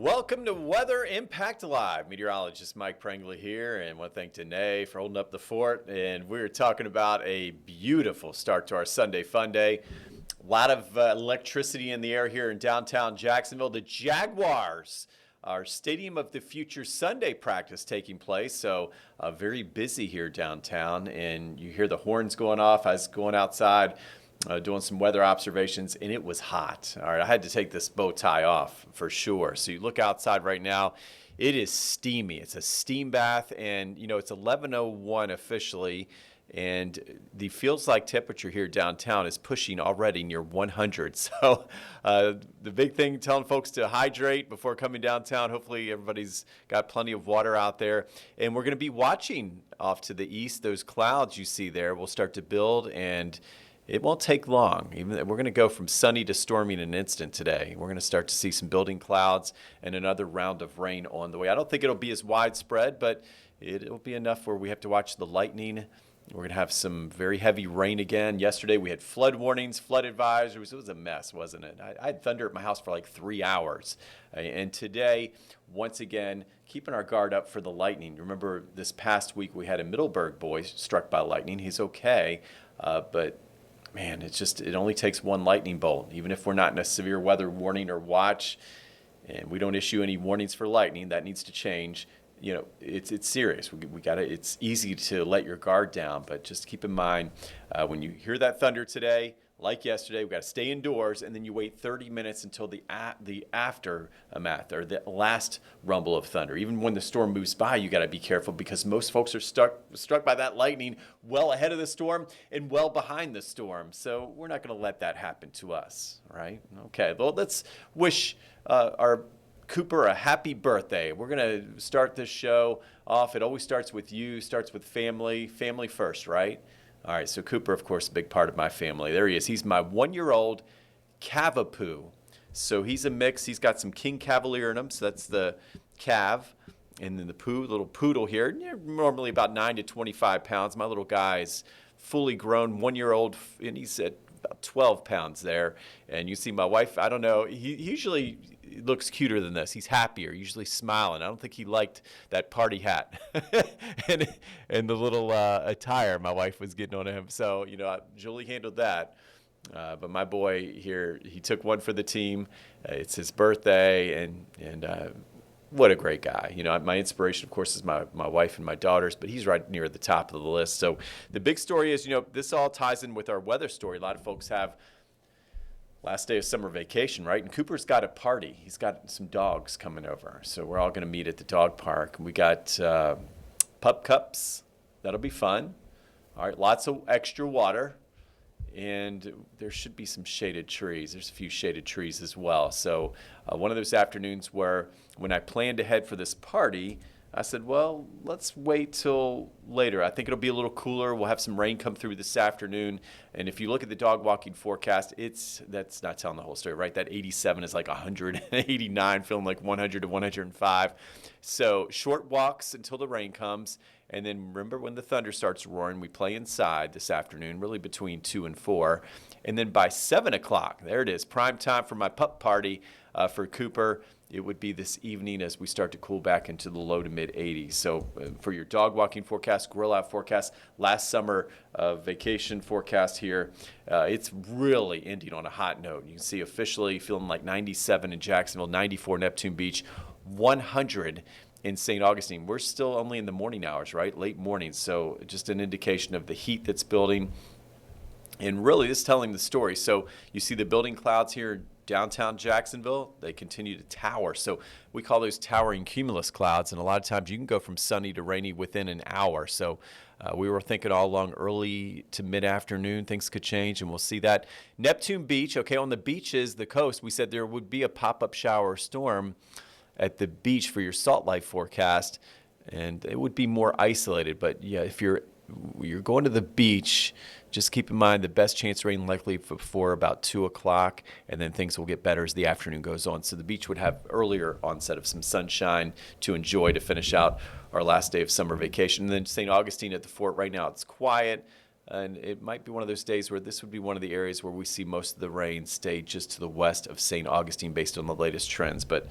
Welcome to Weather Impact Live. Meteorologist Mike Prangley here, and I want to thank Danae for holding up the fort. And we're talking about a beautiful start to our Sunday Fun Day. A lot of electricity in the air here in downtown Jacksonville. The Jaguars, our Stadium of the Future Sunday practice taking place, so very busy here downtown. And you hear the horns going off. I was going outside doing some weather observations, and it was hot. All right, I had to take this bow tie off for sure. So you look outside right now, it is steamy. It's a steam bath, and it's 11:01 officially, and the feels like temperature here downtown is pushing already near 100. So the big thing, telling folks to hydrate before coming downtown. Hopefully everybody's got plenty of water out there, and we're going to be watching off to the east. Those clouds you see there will start to build, and it won't take long. We're going to go from sunny to stormy in an instant today. We're going to start to see some building clouds and another round of rain on the way. I don't think it'll be as widespread, but it'll be enough where we have to watch the lightning. We're going to have some very heavy rain again. Yesterday we had flood warnings, flood advisories. It was a mess, wasn't it? I had thunder at my house for like 3 hours. And today, once again, keeping our guard up for the lightning. Remember this past week we had a Middleburg boy struck by lightning. He's okay, but man, it only takes one lightning bolt. Even if we're not in a severe weather warning or watch, and we don't issue any warnings for lightning, that needs to change. It's serious. We got to. It's easy to let your guard down, but just keep in mind when you hear that thunder today, like yesterday, we got to stay indoors, and then you wait 30 minutes until the aftermath or the last rumble of thunder. Even when the storm moves by, you got to be careful because most folks are struck by that lightning well ahead of the storm and well behind the storm. So we're not going to let that happen to us, right? Okay, well, let's wish our Cooper a happy birthday. We're going to start this show off. It always starts with you, starts with family first, right? All right, so Cooper, of course, a big part of my family. There he is. He's my 1-year-old Cavapoo. So he's a mix. He's got some King Cavalier in him, so that's the Cav. And then the Poo, little poodle here, normally about 9 to 25 pounds. My little guy's fully grown, 1-year-old, and he's at about 12 pounds there. And you see my wife, I don't know, he usually looks cuter than this. He's happier, usually smiling. I don't think he liked that party hat and the little attire my wife was getting on him. So, Julie handled that. But my boy here, he took one for the team. It's his birthday, and what a great guy. My inspiration, of course, is my wife and my daughters, but he's right near the top of the list. So the big story is, this all ties in with our weather story. A lot of folks have last day of summer vacation, right? And Cooper's got a party. He's got some dogs coming over. So we're all going to meet at the dog park. We got pup cups. That'll be fun. All right, lots of extra water. And there should be some shaded trees. There's a few shaded trees as well. So one of those afternoons where when I planned to head for this party, I said, well, let's wait till later. I think it'll be a little cooler. We'll have some rain come through this afternoon. And if you look at the dog walking forecast, that's not telling the whole story, right? That 87 is like 189, feeling like 100 to 105. So short walks until the rain comes. And then remember when the thunder starts roaring, we play inside this afternoon, really between 2 and 4. And then by 7 o'clock, there it is, prime time for my pup party for Cooper. It would be this evening as we start to cool back into the low to mid 80s. So for your dog walking forecast, grill out forecast, last summer vacation forecast here, it's really ending on a hot note. You can see officially feeling like 97 in Jacksonville, 94 Neptune Beach, 100 in St. Augustine. We're still only in the morning hours, right? Late mornings. So just an indication of the heat that's building. And really, this is telling the story. So you see the building clouds here downtown Jacksonville, they continue to tower. So we call those towering cumulus clouds, and a lot of times you can go from sunny to rainy within an hour. So we were thinking all along early to mid-afternoon things could change, and we'll see that. Neptune Beach, okay, on the beaches, the coast, we said there would be a pop-up shower storm at the beach for your salt life forecast, and it would be more isolated. But yeah, if you're going to the beach, just keep in mind the best chance of rain likely before about 2 o'clock, and then things will get better as the afternoon goes on. So the beach would have earlier onset of some sunshine to enjoy to finish out our last day of summer vacation. And then St. Augustine at the fort, right now it's quiet. And it might be one of those days where this would be one of the areas where we see most of the rain stay just to the west of St. Augustine based on the latest trends. But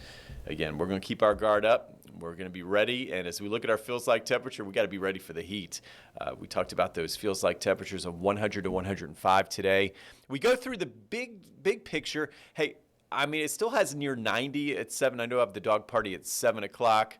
again, we're going to keep our guard up. We're going to be ready. And as we look at our feels like temperature, we got to be ready for the heat. We talked about those feels like temperatures of 100 to 105 today. We go through the big picture. Hey, I mean, it still has near 90 at 7. I know I have the dog party at 7 o'clock.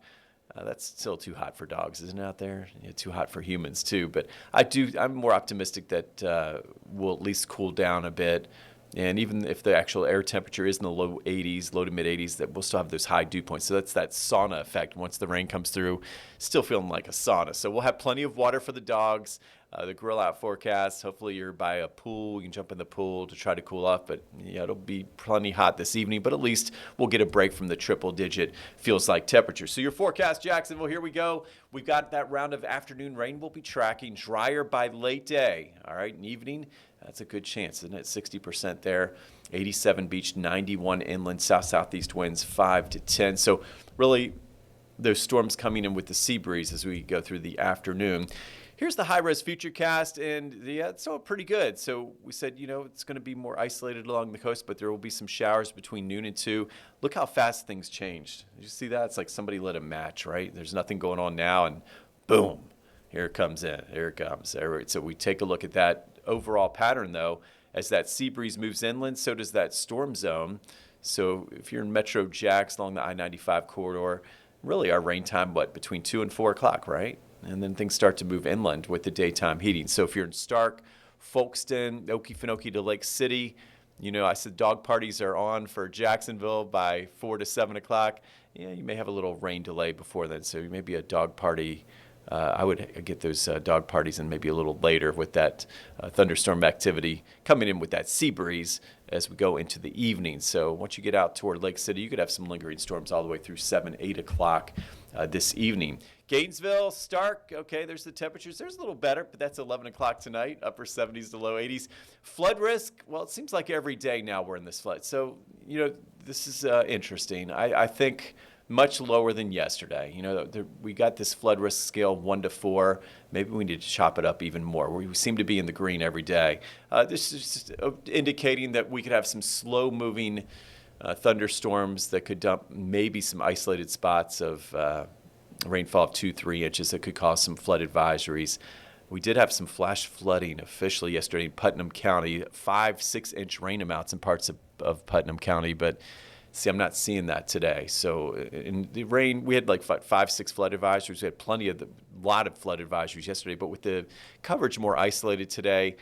That's still too hot for dogs, isn't it, out there? Yeah, too hot for humans, too. But I'm more optimistic that we'll at least cool down a bit. And even if the actual air temperature is in the low 80s, low to mid 80s, that we'll still have those high dew points. So that's that sauna effect. Once the rain comes through, still feeling like a sauna. So we'll have plenty of water for the dogs. The grill out forecast, hopefully you're by a pool. You can jump in the pool to try to cool off. But yeah, it'll be plenty hot this evening. But at least we'll get a break from the triple-digit feels like temperature. So your forecast, Jacksonville, here we go. We've got that round of afternoon rain we'll be tracking. Drier by late day. All right, in evening, that's a good chance, isn't it? 60% there. 87 beach, 91 inland, south-southeast winds, 5 to 10. So really, those storms coming in with the sea breeze as we go through the afternoon. Here's the high-res futurecast, and yeah, it's all pretty good. So we said, it's going to be more isolated along the coast, but there will be some showers between noon and 2. Look how fast things changed. Did you see that? It's like somebody lit a match, right? There's nothing going on now, and boom, here it comes in. Here it comes. So we take a look at that overall pattern, though. As that sea breeze moves inland, so does that storm zone. So if you're in Metro Jacks along the I-95 corridor, really our rain time, between 2 and 4 o'clock, right? And then things start to move inland with the daytime heating. So if you're in Stark, Folkston, Okefenokee to Lake City, I said dog parties are on for Jacksonville by 4 to 7 o'clock. Yeah, you may have a little rain delay before then. So maybe a dog party. I would get those dog parties in maybe a little later with that thunderstorm activity coming in with that sea breeze as we go into the evening. So once you get out toward Lake City, you could have some lingering storms all the way through 7, 8 o'clock this evening. Gainesville, Stark, okay, there's the temperatures. There's a little better, but that's 11 o'clock tonight, upper 70s to low 80s. Flood risk, well, it seems like every day now we're in this flood. So, this is interesting. I think much lower than yesterday. We got this flood risk scale 1 to 4. Maybe we need to chop it up even more. We seem to be in the green every day. This is just indicating that we could have some slow-moving thunderstorms that could dump maybe some isolated spots of rainfall of 2-3 inches that could cause some flood advisories. We did have some flash flooding officially yesterday in Putnam County, 5-6 inch rain amounts in parts of Putnam County, but see, I'm not seeing that today. So in the rain, we had 5-6 flood advisories. We had lot of flood advisories yesterday, but with the coverage more isolated today,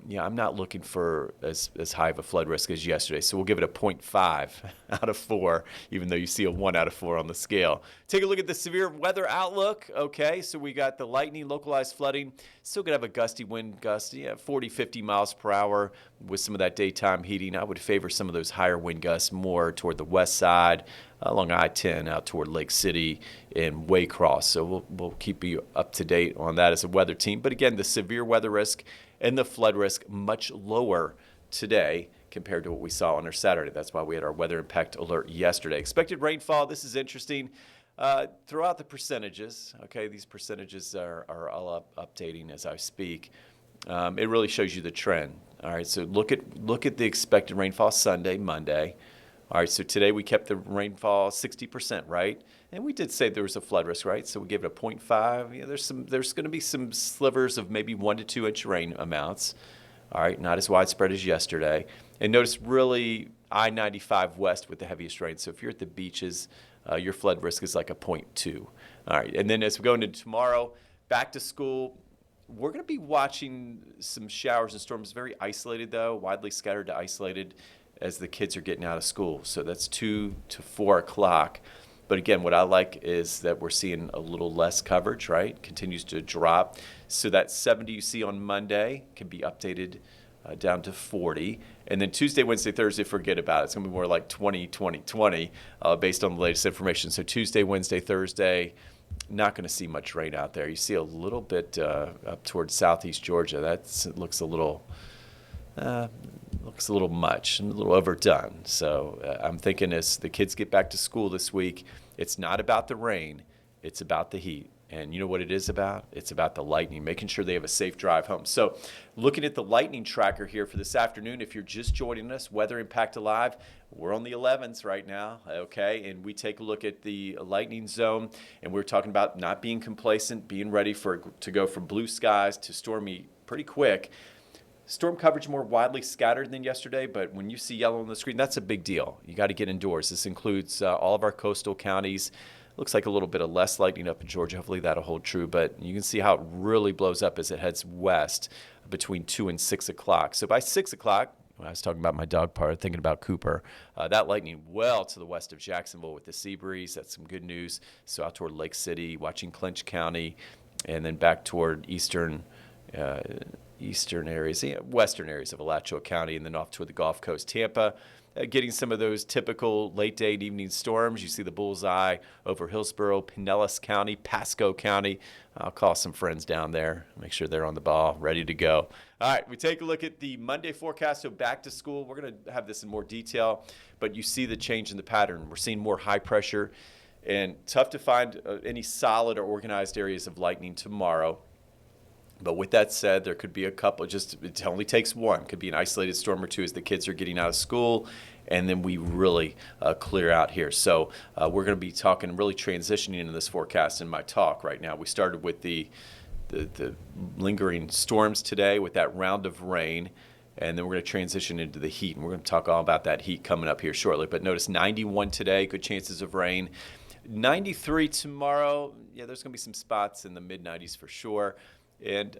yeah, I'm not looking for as high of a flood risk as yesterday. So we'll give it a 0.5 out of 4, even though you see a 1 out of 4 on the scale. Take a look at the severe weather outlook. Okay, so we got the lightning, localized flooding. Still going to have a gusty wind gust, 40, 50 miles per hour with some of that daytime heating. I would favor some of those higher wind gusts more toward the west side, along I-10 out toward Lake City and Waycross. So we'll keep you up to date on that as a weather team. But again, the severe weather risk and the flood risk much lower today compared to what we saw on our Saturday. That's why we had our weather impact alert yesterday. Expected rainfall, this is interesting. Throughout the percentages, okay, these percentages are all updating as I speak. It really shows you the trend. All right, so look at the expected rainfall Sunday, Monday. All right, so today we kept the rainfall 60%, right? And we did say there was a flood risk, right? So we gave it a 0.5. Yeah, there's going to be some slivers of maybe 1 to 2 inch rain amounts. All right, not as widespread as yesterday. And notice really I-95 west with the heaviest rain. So if you're at the beaches, your flood risk is like a 0.2. All right, and then as we go into tomorrow, back to school, we're going to be watching some showers and storms, very isolated though, widely scattered to isolated as the kids are getting out of school. So that's 2 to 4 o'clock. But again, what I like is that we're seeing a little less coverage, right? Continues to drop. So that 70 you see on Monday can be updated down to 40. And then Tuesday, Wednesday, Thursday, forget about it. It's going to be more like 20, 20, 20 based on the latest information. So Tuesday, Wednesday, Thursday, not going to see much rain out there. You see a little bit up towards southeast Georgia. That looks a little much and a little overdone. So I'm thinking as the kids get back to school this week, it's not about the rain, it's about the heat. And you know what it is about? It's about the lightning, making sure they have a safe drive home. So looking at the lightning tracker here for this afternoon, if you're just joining us, Weather Impact Live, we're on the 11s right now, okay? And we take a look at the lightning zone, and we're talking about not being complacent, being ready to go from blue skies to stormy pretty quick. Storm coverage more widely scattered than yesterday, but when you see yellow on the screen, that's a big deal. You got to get indoors. This includes all of our coastal counties. Looks like a little bit of less lightning up in Georgia. Hopefully that'll hold true, but you can see how it really blows up as it heads west between 2 and 6 o'clock. So by 6 o'clock, when I was talking about my dog part, thinking about Cooper, that lightning well to the west of Jacksonville with the sea breeze. That's some good news. So out toward Lake City, watching Clinch County, and then back toward eastern areas, western areas of Alachua County, and then off toward the Gulf Coast, Tampa. Getting some of those typical late day and evening storms. You see the bullseye over Hillsborough, Pinellas County, Pasco County. I'll call some friends down there, make sure they're on the ball, ready to go. All right, we take a look at the Monday forecast, so back to school. We're going to have this in more detail, but you see the change in the pattern. We're seeing more high pressure, and tough to find any solid or organized areas of lightning tomorrow. But with that said, there could be a couple, it only takes one. Could be an isolated storm or two as the kids are getting out of school, and then we really clear out here. So we're going to be talking, really transitioning into this forecast in my talk right now. We started with the lingering storms today with that round of rain, and then we're going to transition into the heat, and we're going to talk all about that heat coming up here shortly. But notice 91 today, good chances of rain. 93 tomorrow. Yeah, there's going to be some spots in the mid-90s for sure. And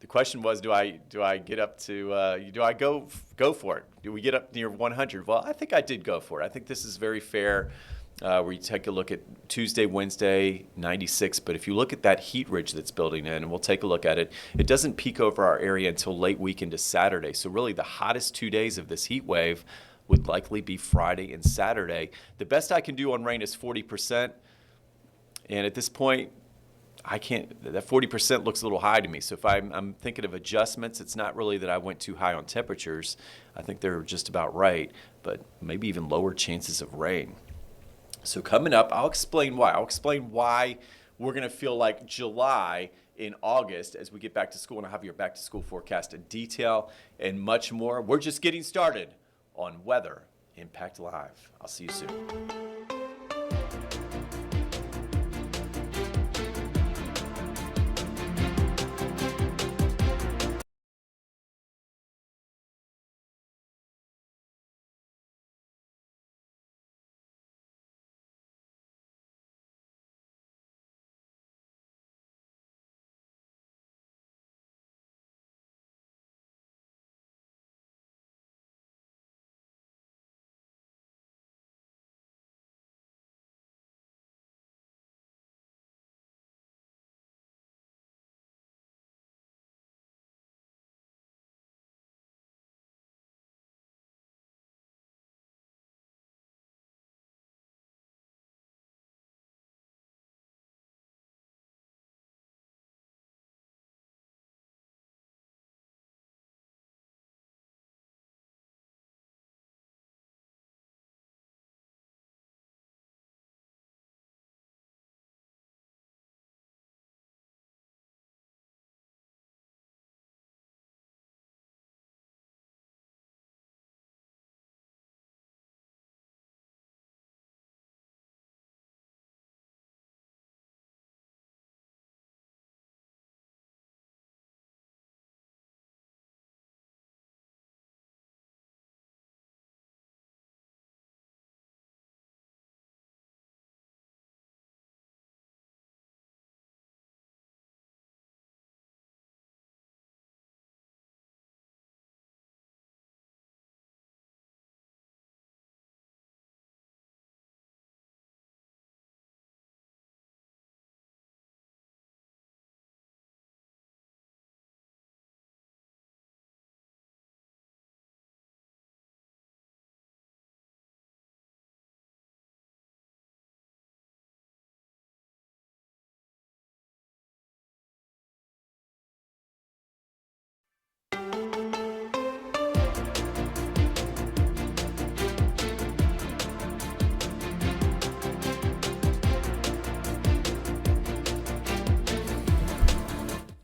the question was, do I get up to, do I go for it? Do we get up near 100? Well, I think I did go for it. I think this is very fair where you take a look at Tuesday, Wednesday, 96. But if you look at that heat ridge that's building in, and we'll take a look at it, it doesn't peak over our area until late week into Saturday. So really the hottest 2 days of this heat wave would likely be Friday and Saturday. The best I can do on rain is 40%. And at this point, that 40% looks a little high to me. So if I'm thinking of adjustments, it's not really that I went too high on temperatures. I think they're just about right, but maybe even lower chances of rain. So coming up, I'll explain why. I'll explain why we're going to feel like July in August as we get back to school, and I'll have your back to school forecast in detail and much more. We're just getting started on Weather Impact Live. I'll see you soon.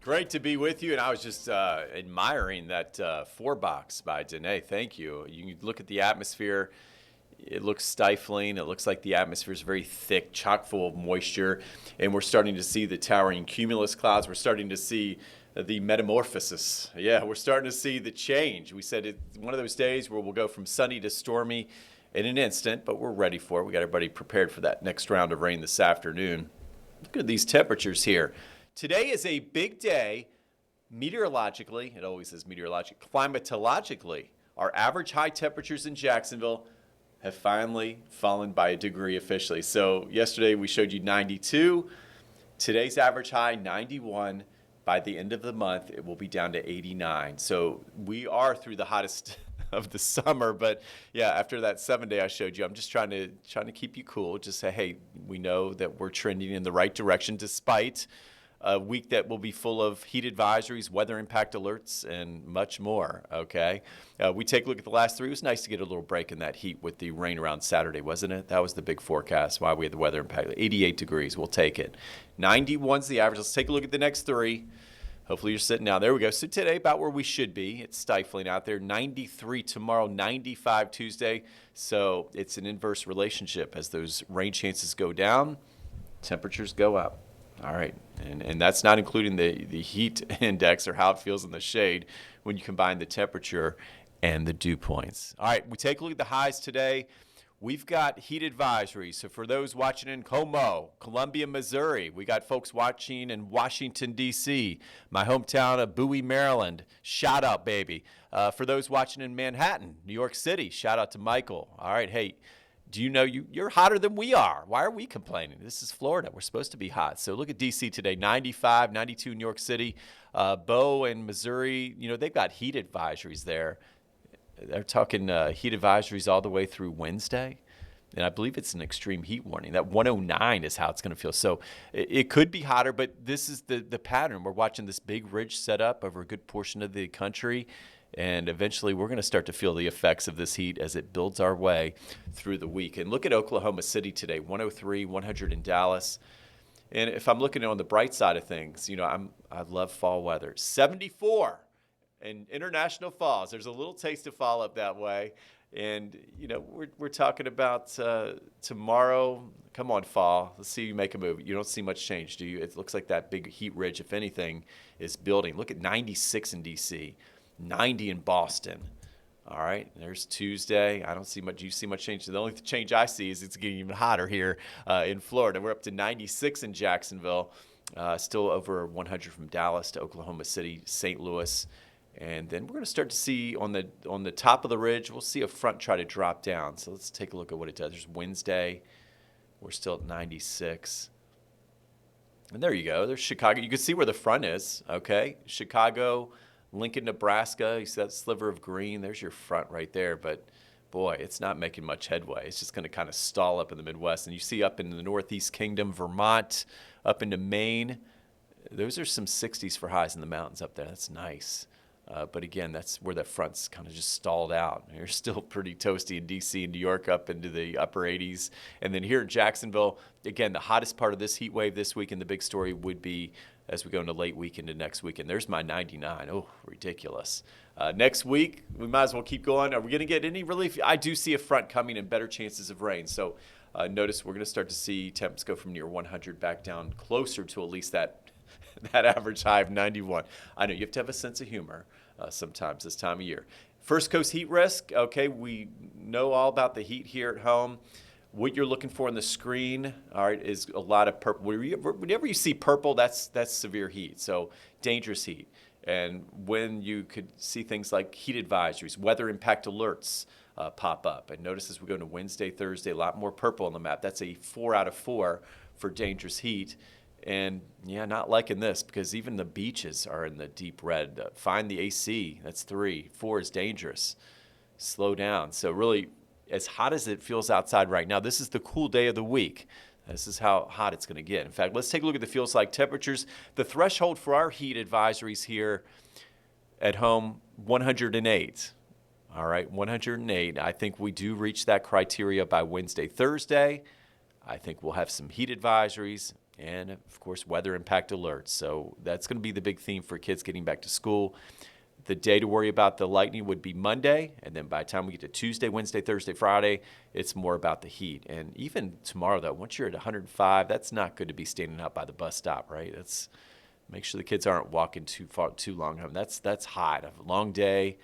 Great to be with you. And I was just admiring that 4-box by Danae. Thank you. You can look at the atmosphere. It looks stifling. It looks like the atmosphere is very thick, chock full of moisture. And we're starting to see the towering cumulus clouds. We're starting to see the metamorphosis. Yeah, we're starting to see the change. We said it's one of those days where we'll go from sunny to stormy in an instant, but we're ready for it. We got everybody prepared for that next round of rain this afternoon. Look at these temperatures here. Today is a big day meteorologically. It always is meteorologically. Climatologically, our average high temperatures in Jacksonville have finally fallen by a degree officially. So yesterday we showed you 92. Today's average high, 91. By the end of the month, it will be down to 89. So we are through the hottest of the summer. But yeah, after that 7-day I showed you, I'm just trying to keep you cool. Just say, hey, we know that we're trending in the right direction despite a week that will be full of heat advisories, weather impact alerts, and much more, okay? We take a look at the last 3. It was nice to get a little break in that heat with the rain around Saturday, wasn't it? That was the big forecast, why we had the weather impact. 88 degrees, we'll take it. 91's the average. Let's take a look at the next 3. Hopefully you're sitting down. There we go. So today, about where we should be. It's stifling out there. 93 tomorrow, 95 Tuesday. So it's an inverse relationship. As those rain chances go down, temperatures go up. All right, and that's not including the heat index or how it feels in the shade when you combine the temperature and the dew points. All right, we take a look at the highs today. We've got heat advisories. So for those watching in Como, Columbia, Missouri, we got folks watching in Washington, D.C., my hometown of Bowie, Maryland. Shout out, baby. For those watching in Manhattan, New York City, shout out to Michael. All right, hey. Do you know you're hotter than we are? Why are we complaining? This is Florida. We're supposed to be hot. So look at D.C. today, 95, 92 New York City. Bow and Missouri, they've got heat advisories there. They're talking heat advisories all the way through Wednesday. And I believe it's an extreme heat warning. That 109 is how it's going to feel. So it could be hotter, but this is the pattern. We're watching this big ridge set up over a good portion of the country. And eventually we're going to start to feel the effects of this heat as it builds our way through the week. And look at Oklahoma City today, 103, 100 in Dallas. And if I'm looking on the bright side of things, I love fall weather. 74 in International Falls. There's a little taste of fall up that way. And, we're talking about tomorrow. Come on, fall. Let's see you make a move. You don't see much change, do you? It looks like that big heat ridge, if anything, is building. Look at 96 in D.C., 90 in Boston. All right, there's Tuesday. I don't see much. Do you see much change? The only change I see is it's getting even hotter here in Florida. We're up to 96 in Jacksonville, still over 100 from Dallas to Oklahoma City, St. Louis. And then we're going to start to see on the top of the ridge, we'll see a front try to drop down. So let's take a look at what it does. There's Wednesday. We're still at 96. And there you go. There's Chicago. You can see where the front is, okay? Chicago, Lincoln, Nebraska, you see that sliver of green? There's your front right there. But, boy, it's not making much headway. It's just going to kind of stall up in the Midwest. And you see up in the Northeast Kingdom, Vermont, up into Maine, those are some 60s for highs in the mountains up there. That's nice. But, again, that's where that front's kind of just stalled out. You're still pretty toasty in D.C. and New York up into the upper 80s. And then here in Jacksonville, again, the hottest part of this heat wave this week, and the big story would be as we go into late week into next weekend. There's my 99. Oh, ridiculous. Next week, we might as well keep going. Are we going to get any relief? I do see a front coming and better chances of rain. So notice we're going to start to see temps go from near 100 back down closer to at least that average high of 91. I know you have to have a sense of humor sometimes this time of year. First coast heat risk. Okay, we know all about the heat here at home. What you're looking for on the screen, all right, is a lot of purple. Whenever you see purple, that's severe heat, so dangerous heat. And when you could see things like heat advisories, weather impact alerts pop up. And notice as we go into Wednesday, Thursday, a lot more purple on the map. That's a 4 out of 4 for dangerous heat. And, yeah, not liking this because even the beaches are in the deep red. Find the AC, that's 3. 4 is dangerous. Slow down. So really, as hot as it feels outside right now, this is the cool day of the week. This is how hot it's going to get. In fact, let's take a look at the feels like temperatures. The threshold for our heat advisories here at home, 108. All right, 108. I think we do reach that criteria by Wednesday, Thursday. I think we'll have some heat advisories. and of course, weather impact alerts. So that's going to be the big theme for kids getting back to school. The day to worry about the lightning would be Monday, and then by the time we get to Tuesday, Wednesday, Thursday, Friday, it's more about the heat. And even tomorrow, though, once you're at 105, that's not good to be standing out by the bus stop, right? That's make sure the kids aren't walking too long home. That's hot. A long day,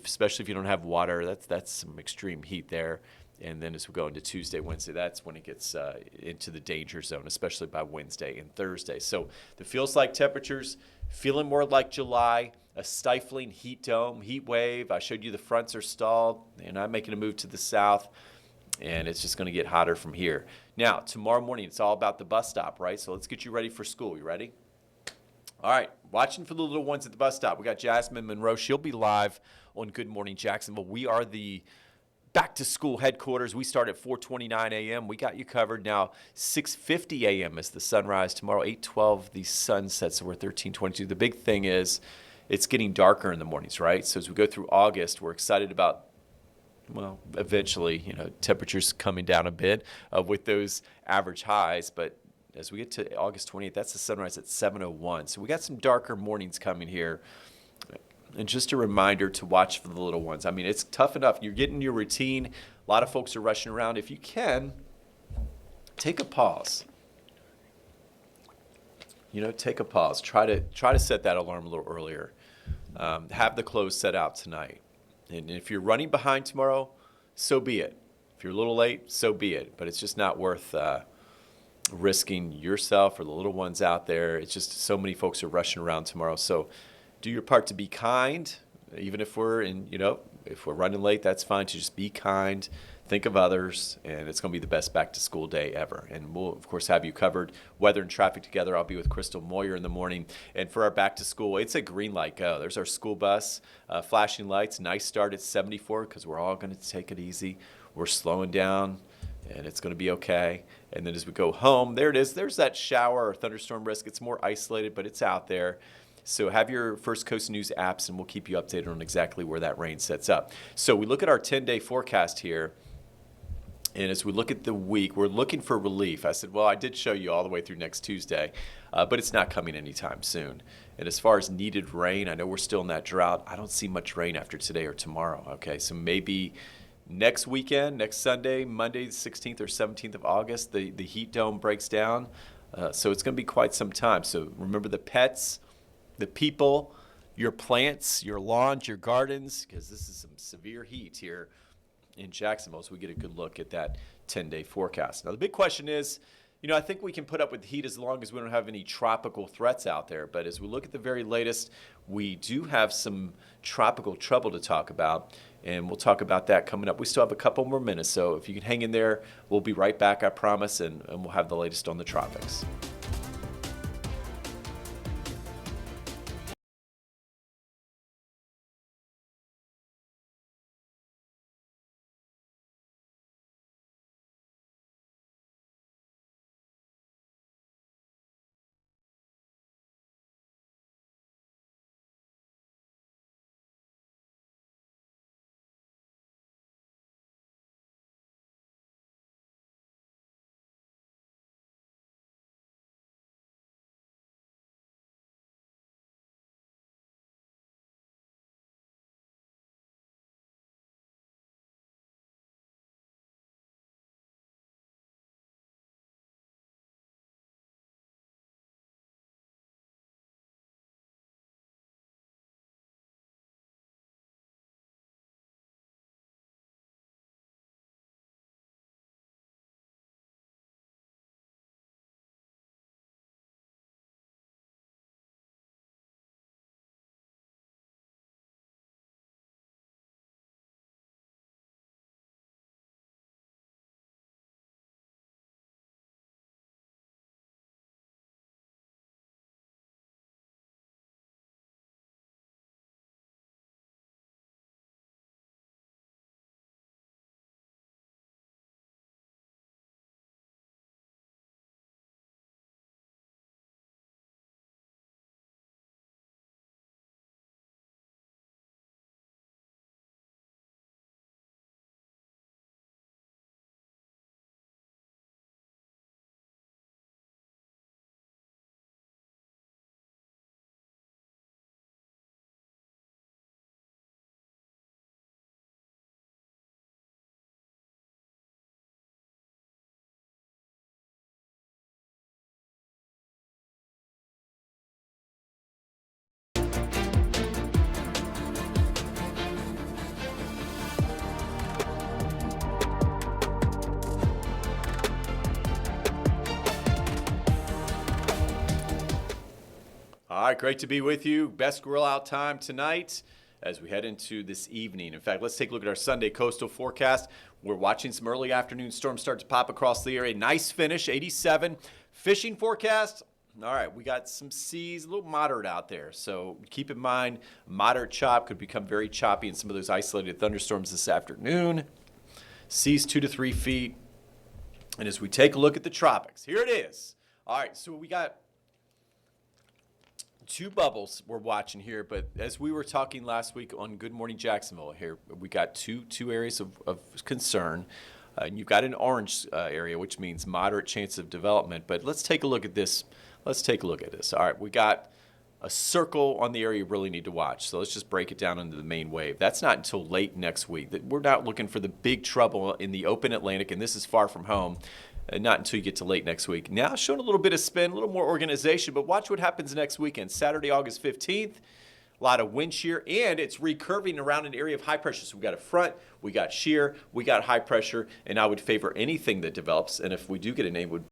especially if you don't have water. That's some extreme heat there. And then as we go into Tuesday, Wednesday, that's when it gets into the danger zone, especially by Wednesday and Thursday. So the feels like temperatures feeling more like July, a stifling heat dome, heat wave. I showed you the fronts are stalled, and I'm making a move to the south, and it's just going to get hotter from here. Now, tomorrow morning, it's all about the bus stop, right? So let's get you ready for school. You ready? All right, watching for the little ones at the bus stop. We got Jasmine Monroe. She'll be live on Good Morning Jacksonville. We are the back to school headquarters. We start at 4:29 a.m. We got you covered. Now 6:50 a.m. is the sunrise tomorrow. 8:12 the sunset. So we're 13:22. The big thing is it's getting darker in the mornings, right? So as we go through August, we're excited about, well, eventually, temperatures coming down a bit with those average highs. But as we get to August 28th, that's the sunrise at 7:01. So we got some darker mornings coming here. And just a reminder to watch for the little ones. I mean, it's tough enough. You're getting your routine. A lot of folks are rushing around. If you can, take a pause. Take a pause. Try to set that alarm a little earlier. Have the clothes set out tonight. And if you're running behind tomorrow, so be it. If you're a little late, so be it. But it's just not worth risking yourself or the little ones out there. It's just so many folks are rushing around tomorrow. So do your part to be kind, even if if we're running late, that's fine. To just be kind, think of others, and it's going to be the best back to school day ever. And we'll, of course, have you covered. Weather and traffic together. I'll be with Crystal Moyer in the morning. And for our back to school, it's a green light go. There's our school bus, flashing lights. Nice start at 74 because we're all going to take it easy. We're slowing down, and it's going to be okay. And then as we go home, there it is. There's that shower or thunderstorm risk. It's more isolated, but it's out there. So have your First Coast News apps, and we'll keep you updated on exactly where that rain sets up. So we look at our 10-day forecast here, and as we look at the week, we're looking for relief. I said, well, I did show you all the way through next Tuesday, but it's not coming anytime soon. And as far as needed rain, I know we're still in that drought. I don't see much rain after today or tomorrow, okay? So maybe next weekend, next Sunday, Monday the 16th or 17th of August, the heat dome breaks down. So it's going to be quite some time. So remember the pets, the people, your plants, your lawns, your gardens, because this is some severe heat here in Jacksonville, so we get a good look at that 10-day forecast. Now, the big question is, I think we can put up with the heat as long as we don't have any tropical threats out there. But as we look at the very latest, we do have some tropical trouble to talk about, and we'll talk about that coming up. We still have a couple more minutes, so if you can hang in there, we'll be right back, I promise, and we'll have the latest on the tropics. All right, great to be with you. Best grill out time tonight as we head into this evening. In fact, let's take a look at our Sunday coastal forecast. We're watching some early afternoon storms start to pop across the area. Nice finish, 87. Fishing forecast. All right, we got some seas, a little moderate out there. So keep in mind, moderate chop could become very choppy in some of those isolated thunderstorms this afternoon. Seas 2 to 3 feet. And as we take a look at the tropics, here it is. All right, so we got two bubbles we're watching here, but as we were talking last week on Good Morning Jacksonville here, we got two areas of concern. And you've got an orange area, which means moderate chance of development. But let's take a look at this. Let's take a look at this. All right, we got a circle on the area you really need to watch. So let's just break it down into the main wave. That's not until late next week. We're not looking for the big trouble in the open Atlantic, and this is far from home. Not until you get to late next week. Now showing a little bit of spin, a little more organization, but watch what happens next weekend. Saturday, August 15th. A lot of wind shear, and it's recurving around an area of high pressure. So we got a front, we got shear, we got high pressure, and I would favor anything that develops. And if we do get a name, would